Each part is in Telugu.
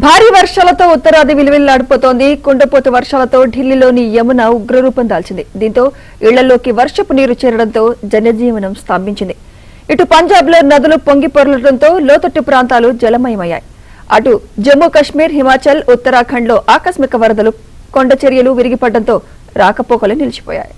భారీ వర్షాలతో ఉత్తరాది విలువిల్లాడిపోతోంది. కుండపోత వర్షాలతో ఢిల్లీలోని యమున ఉగ్రరూపం దాల్చింది. దీంతో ఇళ్లలోకి వర్షపు నీరు చేరడంతో జనజీవనం స్తంభించింది. ఇటు పంజాబ్లో నదులు పొంగి పొరలడంతో లోతట్టు ప్రాంతాలు జలమయమయ్యాయి. అటు జమ్మూ కశ్మీర్, హిమాచల్, ఉత్తరాఖండ్లో ఆకస్మిక వరదలు, కొండ చర్యలు విరిగిపడడంతో రాకపోకలు నిలిచిపోయాయి.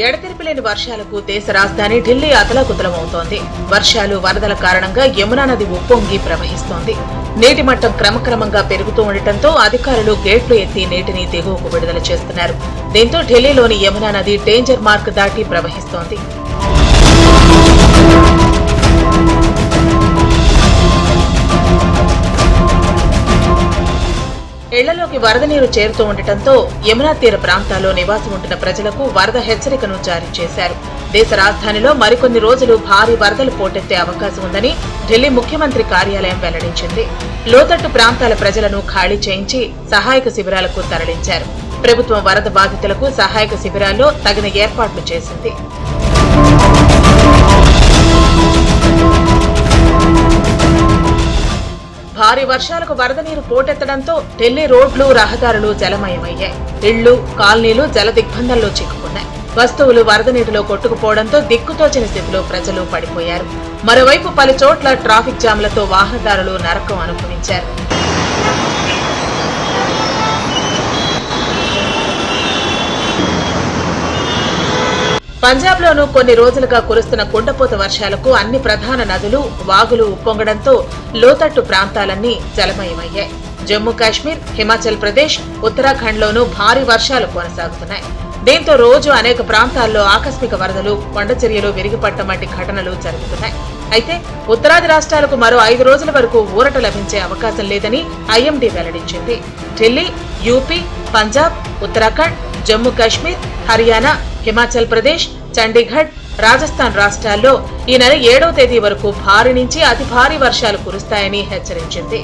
ఎడతెరిపిలేని వర్షాలకు దేశ రాజధాని ఢిల్లీ అతలాకుతలమవుతోంది. వర్షాలు, వరదల కారణంగా యమునా నది ఉప్పొంగి ప్రవహిస్తోంది. నీటి మట్టం క్రమక్రమంగా పెరుగుతూ ఉండటంతో అధికారులు గేట్లు ఎత్తి నీటిని దిగువకు విడుదల చేస్తున్నారు. దీంతో ఢిల్లీలోని యమునా నది డేంజర్ మార్క్ దాటి ప్రవహిస్తోంది. ఇళ్లలోకి వరద నీరు చేరుతూ ఉండటంతో యమునా తీర ప్రాంతాల్లో నివాసం ఉంటున్న ప్రజలకు వరద హెచ్చరికను జారీ చేశారు. దేశ రాజధానిలో మరికొన్ని రోజులు భారీ వరదలు పోటెత్తే అవకాశం ఉందని ఢిల్లీ ముఖ్యమంత్రి కార్యాలయం వెల్లడించింది. లోతట్టు ప్రాంతాల ప్రజలను ఖాళీ చేయించి సహాయక శిబిరాలకు తరలించారు. ప్రభుత్వం వరద బాధితులకు సహాయక శిబిరాల్లో తగిన ఏర్పాట్లు చేసింది. భారీ వర్షాలకు వరద నీరు పోటెత్తడంతో ఢిల్లీ రోడ్లు, రహదారులు జలమయమయ్యాయి. ఇళ్లు, కాలనీలు జల దిగ్బంధంలో చిక్కుకున్నాయి. వస్తువులు వరద నీటిలో కొట్టుకుపోవడంతో దిక్కుతోచని స్థితిలో ప్రజలు పడిపోయారు. మరోవైపు పలు చోట్ల ట్రాఫిక్ జామ్లతో వాహనదారులు నరకం అనుభవించారు. పంజాబ్లోనూ కొన్ని రోజులుగా కురుస్తున్న కుండపోత వర్షాలకు అన్ని ప్రధాన నదులు, వాగులు ఉప్పొంగడంతో లోతట్టు ప్రాంతాలన్నీ జలమయమయ్యాయి. జమ్మూ కాశ్మీర్, హిమాచల్ ప్రదేశ్, ఉత్తరాఖండ్లోనూ భారీ వర్షాలు కొనసాగుతున్నాయి. దీంతో రోజు అనేక ప్రాంతాల్లో ఆకస్మిక వరదలు, కొండచర్యలు విరిగిపడటం వంటి ఘటనలు జరుగుతున్నాయి. అయితే ఉత్తరాది రాష్ట్రాలకు మరో 5 రోజుల వరకు ఊరట లభించే అవకాశం లేదని ఐఎండీ వెల్లడించింది. ఢిల్లీ, యూపీ, పంజాబ్, ఉత్తరాఖండ్, జమ్మూ కాశ్మీర్, హర్యానా, హిమాచల్ ప్రదేశ్, చండీగఢ్, రాజస్థాన్ రాష్ట్రాల్లో ఈ నెల 7వ తేదీ వరకు భారీ నుంచి అతి భారీ వర్షాలు కురుస్తాయని హెచ్చరించింది.